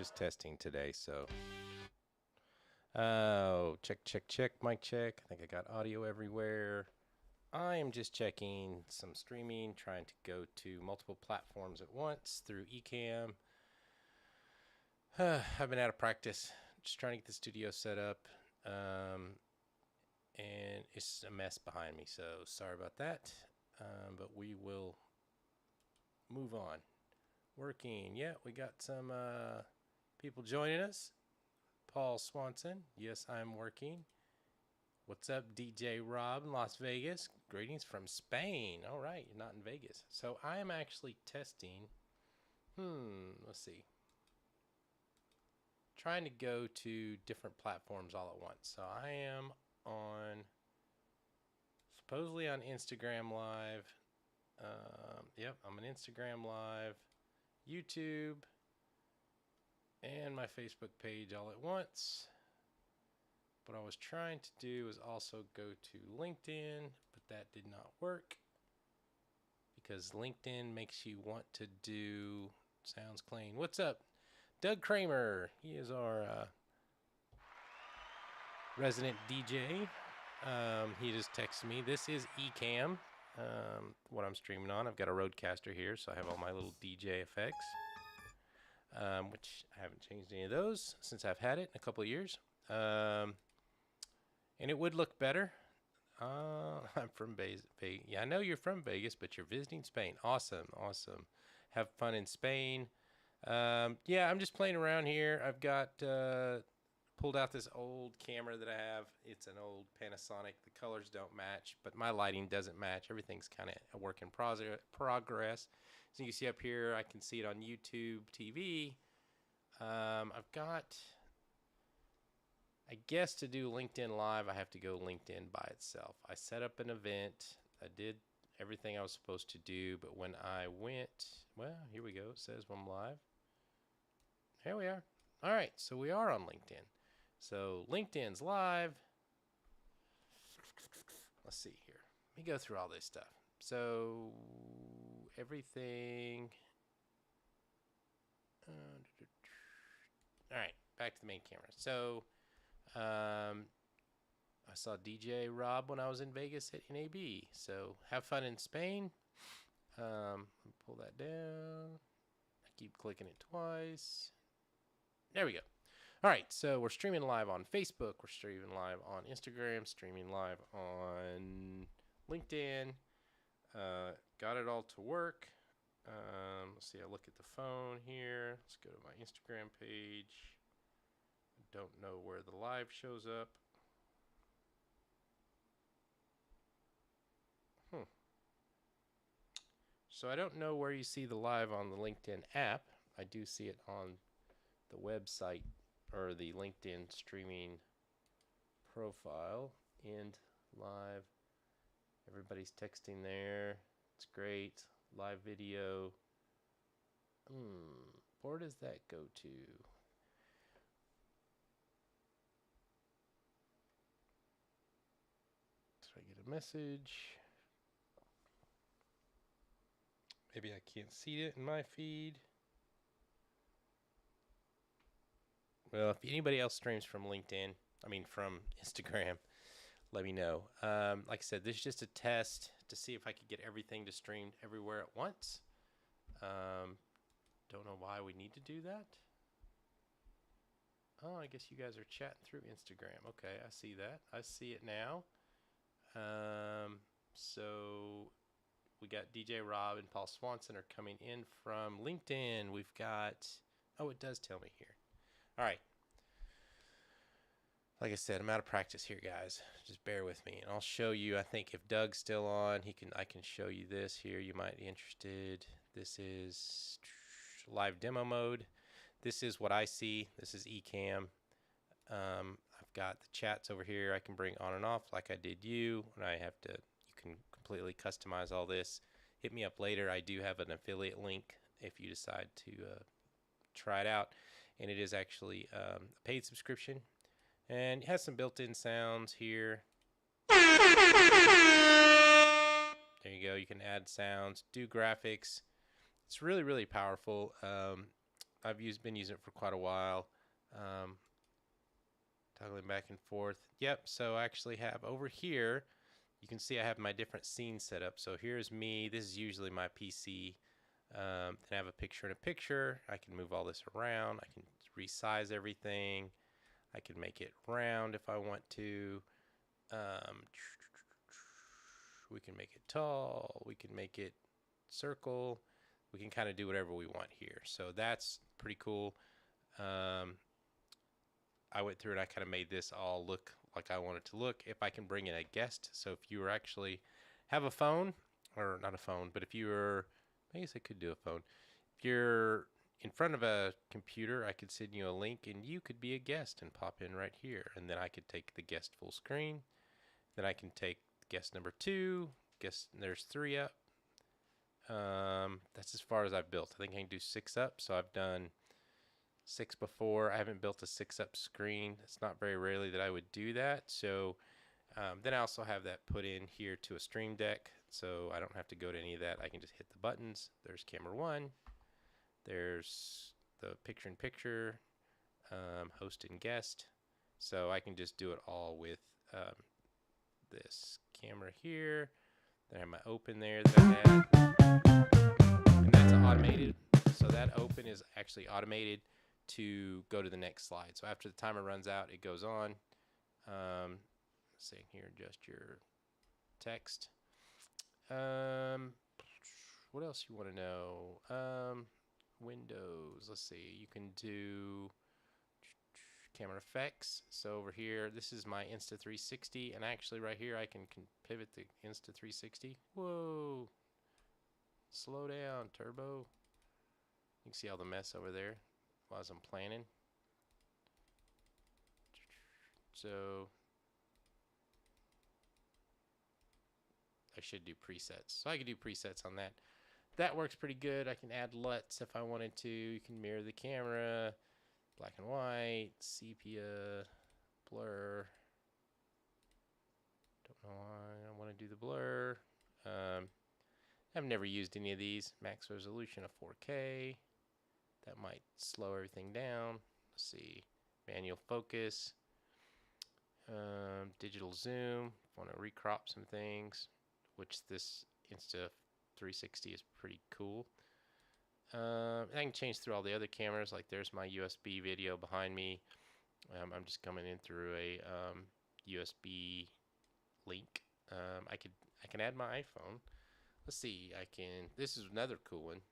just testing today, so. Oh, check, check, check, mic check. I think I got audio everywhere. I am just checking some streaming, trying to go to multiple platforms at once through Ecamm. I've been out of practice, just trying to get the studio set up, and it's a mess behind me, so sorry about that, but we will move on. Working, yeah, we got some people joining us. Paul Swanson, yes, I'm working. What's up, DJ Rob in Las Vegas? Greetings from Spain. All right, you're not in Vegas. So I am actually testing. Let's see. Trying to go to different platforms all at once. So I am on, supposedly on Instagram Live. Yep, I'm on Instagram Live, YouTube, and my Facebook page all at once. What I was trying to do is also go to LinkedIn, but that did not work because LinkedIn makes you want to do sounds clean. What's up? Doug Kramer. He is our resident DJ. He just texted me. This is Ecamm, what I'm streaming on. I've got a Rodecaster here, so I have all my little DJ effects, which I haven't changed any of those since I've had it in a couple of years. And it would look better. I'm from Vegas. Yeah, I know you're from Vegas, but you're visiting Spain. Awesome, awesome. Have fun in Spain. Yeah, I'm just playing around here. I've got pulled out this old camera that I have. It's an old Panasonic. The colors don't match, but my lighting doesn't match. Everything's kind of a work in progress. So you can see up here, I can see it on YouTube TV. I've got... I guess to do LinkedIn Live, I have to go LinkedIn by itself. I set up an event. I did everything I was supposed to do, but when I went, well, here we go. It says I'm live. Here we are. All right, so we are on LinkedIn. So LinkedIn's live. Let's see here. Let me go through all this stuff. So everything. All right, back to the main camera. So I saw DJ Rob when I was in Vegas at NAB. So have fun in Spain. Pull that down. I keep clicking it twice. There we go. All right, so we're streaming live on Facebook. We're streaming live on Instagram. Streaming live on LinkedIn. Got it all to work. Let's see. I look at the phone here. Let's go to my Instagram page. Don't know where the live shows up. So I don't know where you see the live on the LinkedIn app. I do see it on the website or the LinkedIn streaming profile. End live. Everybody's texting there. It's great. Live video. Where does that go to? Did I get a message? Maybe I can't see it in my feed. Well, if anybody else streams from LinkedIn, from Instagram, let me know. Like I said, this is just a test to see if I could get everything to stream everywhere at once. Don't know why we need to do that. Oh, I guess you guys are chatting through Instagram. Okay, I see that. I see it now. So we got DJ Rob and Paul Swanson are coming in from LinkedIn. We've got, oh, it does tell me here. All right. Like I said, I'm out of practice here, guys. Just bear with me, and I'll show you. I think if Doug's still on, I can show you this here. You might be interested. This is live demo mode. This is what I see. This is Ecamm. I've got the chats over here. I can bring on and off like I did you. And I have to. You can completely customize all this. Hit me up later. I do have an affiliate link if you decide to try it out, and it is actually a paid subscription. And it has some built-in sounds here. There you go. You can add sounds, do graphics. It's really, really powerful. I've been using it for quite a while. Toggling back and forth. Yep, so I actually have over here, you can see I have my different scenes set up. So here's me. This is usually my PC. Then I have a picture in a picture. I can move all this around. I can resize everything. I can make it round if I want to. We can make it tall. We can make it circle. We can kind of do whatever we want here. So that's pretty cool. I went through and I kind of made this all look like I want it to look. If I can bring in a guest, so if you were actually have a phone, or not a phone, but if you were, I guess I could do a phone. If you're in front of a computer, I could send you a link and you could be a guest and pop in right here. And then I could take the guest full screen. Then I can take guest number 2. Guest, there's 3 up. That's as far as I've built. I think I can do 6 up. So I've done 6 before. I haven't built a 6 up screen. It's not very rarely that I would do that. So then I also have that put in here to a Stream Deck. So I don't have to go to any of that. I can just hit the buttons. There's camera 1. There's the picture in picture, host and guest. So I can just do it all with this camera here. Then I have my open there that I had. And that's automated. So that open is actually automated to go to the next slide. So after the timer runs out, it goes on. Saying here, adjust your text. What else you want to know? Windows. Let's see. You can do camera effects. So over here, this is my Insta360, and actually right here I can pivot the Insta360. Whoa! Slow down, turbo. You can see all the mess over there while I'm planning. So I should do presets. So I can do presets on that. That works pretty good. I can add LUTs if I wanted to. You can mirror the camera, black and white, sepia, blur. Don't know why I want to do the blur. I've never used any of these. Max resolution of 4K. That might slow everything down. Let's see. Manual focus. Digital zoom. Want to recrop some things, which this Insta360 is pretty cool. I can change through all the other cameras. Like there's my USB video behind me. I'm just coming in through a USB link. I can add my iPhone. Let's see. This is another cool one.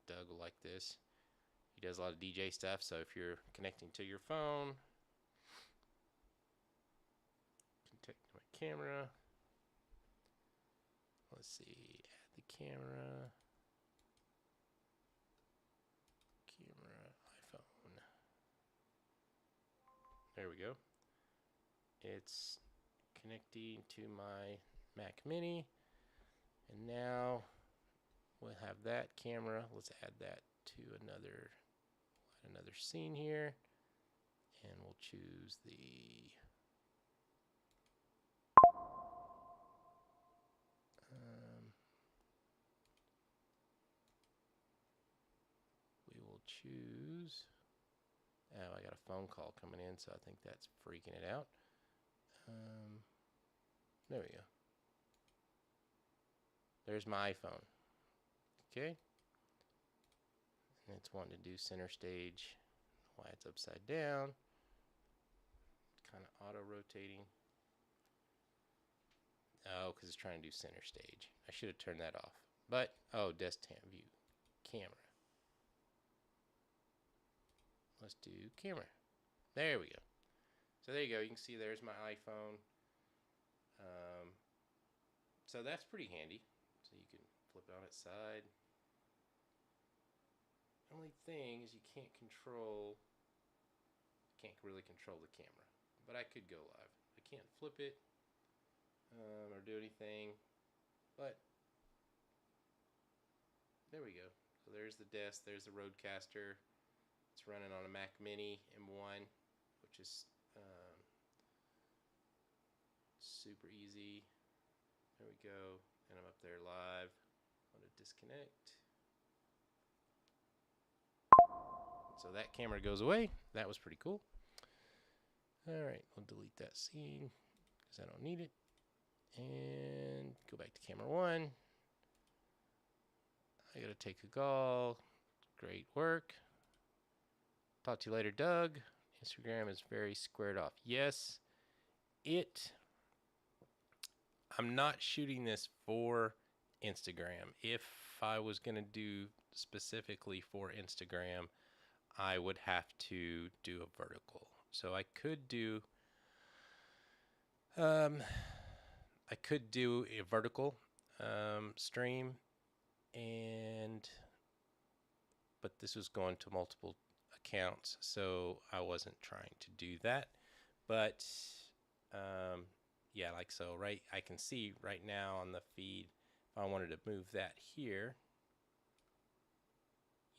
Doug will like this. He does a lot of DJ stuff. So if you're connecting to your phone, connect to my camera. Let's see. Add the camera. iPhone. There we go. It's connecting to my Mac Mini. And now we'll have that camera. Let's add that to another scene here. And we'll choose the we will choose. Oh, I got a phone call coming in, so I think that's freaking it out. There we go. There's my iPhone. Okay. And it's wanting to do center stage. Why it's upside down. Kind of auto rotating. Oh, because it's trying to do center stage. I should have turned that off. But, oh, desktop view. Camera. Let's do camera. There we go. So there you go. You can see there's my iPhone. So that's pretty handy. So you can flip it on its side. The only thing is you can't really control the camera. But I could go live. I can't flip it or do anything. But there we go. So there's the desk. There's the Rodecaster. It's running on a Mac Mini M1, which is super easy. There we go. And I'm up there live. I'm going to disconnect. So that camera goes away. That was pretty cool. All right, we'll delete that scene because I don't need it. And go back to camera 1. I gotta take a call. Great work. Talk to you later, Doug. Instagram is very squared off. Yes, I'm not shooting this for Instagram. If I was gonna do specifically for Instagram, I would have to do a vertical. So I could do a vertical stream, but this was going to multiple accounts, so I wasn't trying to do that. But yeah, like so, right? I can see right now on the feed, if I wanted to move that here,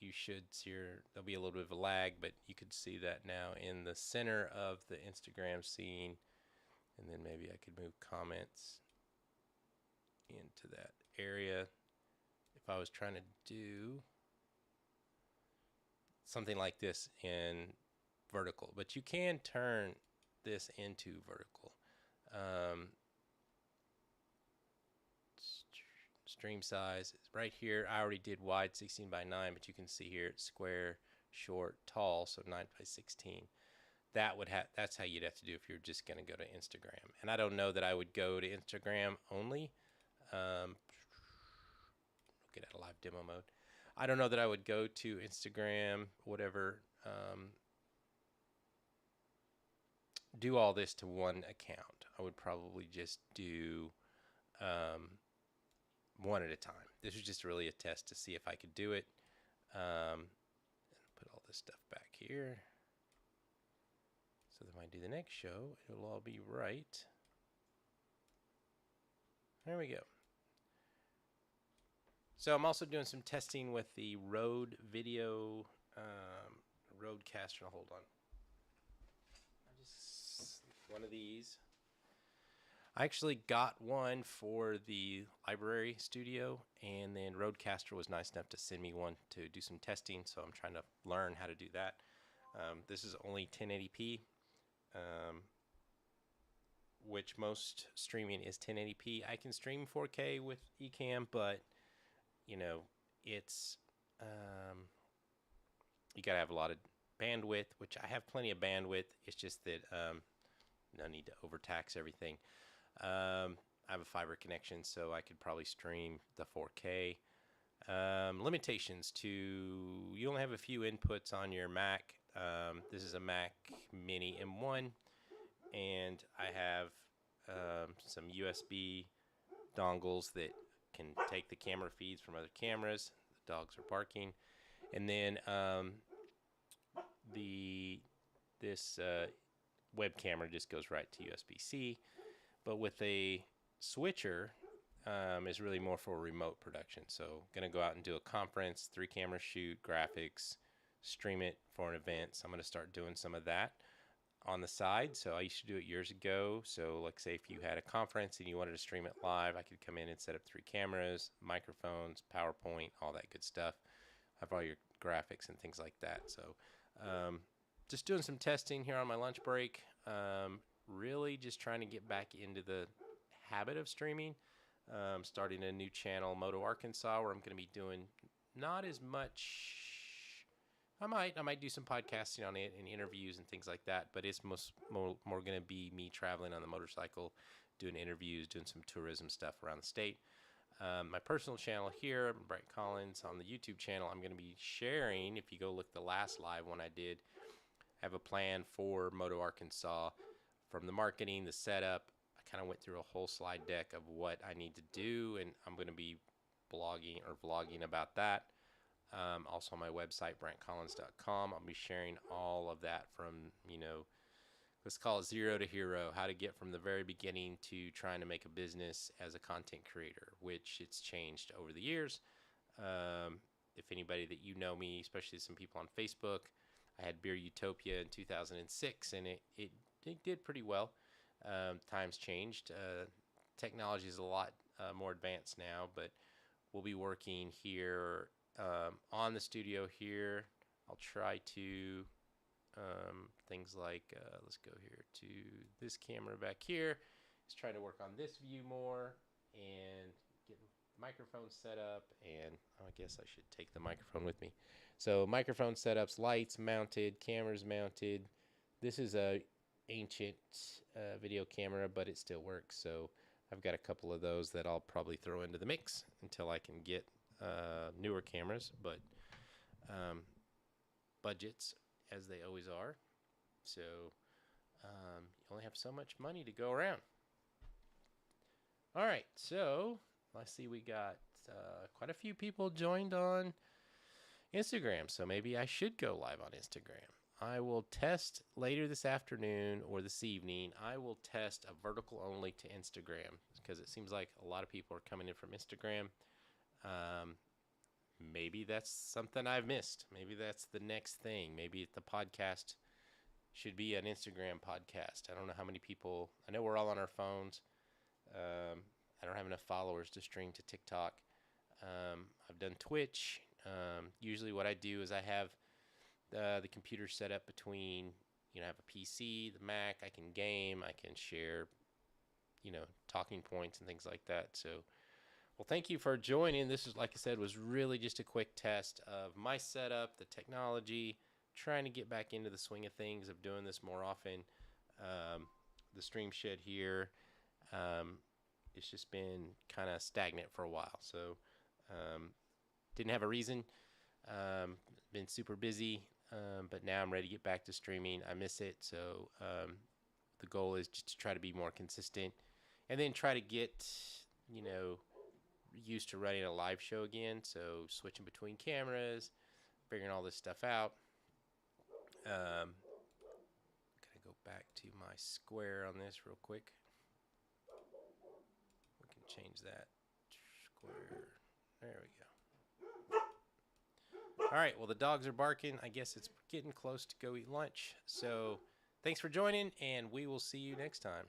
you should see there'll be a little bit of a lag, but you could see that now in the center of the Instagram scene. And then maybe I could move comments into that area if I was trying to do something like this in vertical. But you can turn this into vertical. Stream size is right here. I already did wide 16 by 9, but you can see here it's square, short, tall, so 9 by 16. That's how you'd have to do if you're just going to go to Instagram. And I don't know that I would go to Instagram only. Get out of live demo mode. I don't know that I would go to Instagram, whatever, do all this to one account. I would probably just do one at a time. This was just really a test to see if I could do it. Put all this stuff back here. So that when I do the next show, it'll all be right. There we go. So I'm also doing some testing with the Rode Video Rodecaster. Hold on. One of these. I actually got one for the library studio, and then Rodecaster was nice enough to send me one to do some testing, so I'm trying to learn how to do that. This is only 1080p, which most streaming is 1080p. I can stream 4K with Ecamm, but you know, it's you gotta have a lot of bandwidth, which I have plenty of bandwidth. It's just that no need to overtax everything. I have a fiber connection, so I could probably stream the 4K. Limitations to, you only have a few inputs on your Mac. This is a Mac Mini M1, and I have some USB dongles that can take the camera feeds from other cameras. The dogs are barking. And then this web camera just goes right to USB-C. But with a switcher, is really more for remote production. So going to go out and do a conference, 3-camera shoot, graphics, stream it for an event. So I'm going to start doing some of that on the side. So I used to do it years ago. So like say if you had a conference and you wanted to stream it live, I could come in and set up 3 cameras, microphones, PowerPoint, all that good stuff. Have all your graphics and things like that. So just doing some testing here on my lunch break. Really just trying to get back into the habit of streaming. Starting a new channel, Moto Arkansas, where I'm going to be doing not as much. I might do some podcasting on it and interviews and things like that, but it's more going to be me traveling on the motorcycle, doing interviews, doing some tourism stuff around the state. My personal channel here, Brent Collins, on the YouTube channel, I'm going to be sharing. If you go look the last live one I did, I have a plan for Moto Arkansas, from the marketing, the setup. I kind of went through a whole slide deck of what I need to do, and I'm going to be blogging or vlogging about that. Also on my website, brentcollins.com, I'll be sharing all of that from, let's call it zero to hero, how to get from the very beginning to trying to make a business as a content creator, which it's changed over the years. If anybody that you know me, especially some people on Facebook, I had Beer Utopia in 2006, and it did pretty well. Times changed. Technology is a lot more advanced now, but we'll be working here on the studio here I'll try to things like let's go here to this camera back here. Just trying to work on this view more and get the microphone set up. And I guess I should take the microphone with me. So microphone setups, lights mounted, cameras mounted. This is a ancient video camera, but it still works. So I've got a couple of those that I'll probably throw into the mix until I can get newer cameras, but budgets as they always are. So you only have so much money to go around. All right, so I see we got quite a few people joined on Instagram, so maybe I should go live on Instagram. I will test later this afternoon or this evening. I will test a vertical only to Instagram because it seems like a lot of people are coming in from Instagram. Maybe that's something I've missed. Maybe that's the next thing. Maybe the podcast should be an Instagram podcast. I don't know how many people. I know we're all on our phones. I don't have enough followers to stream to TikTok. I've done Twitch. Usually what I do is I have the computer set up between, I have a PC, the Mac, I can game, I can share, talking points and things like that. So, well, thank you for joining. This is, like I said, was really just a quick test of my setup, the technology, trying to get back into the swing of things, of doing this more often. The stream shed here, it's just been kind of stagnant for a while. So, didn't have a reason. Been super busy, but now I'm ready to get back to streaming. I miss it, so the goal is just to try to be more consistent, and then try to get used to running a live show again. So switching between cameras, figuring all this stuff out. Gonna go back to my square on this real quick. We can change that square. There we go. All right, well, the dogs are barking. I guess it's getting close to go eat lunch. So thanks for joining, and we will see you next time.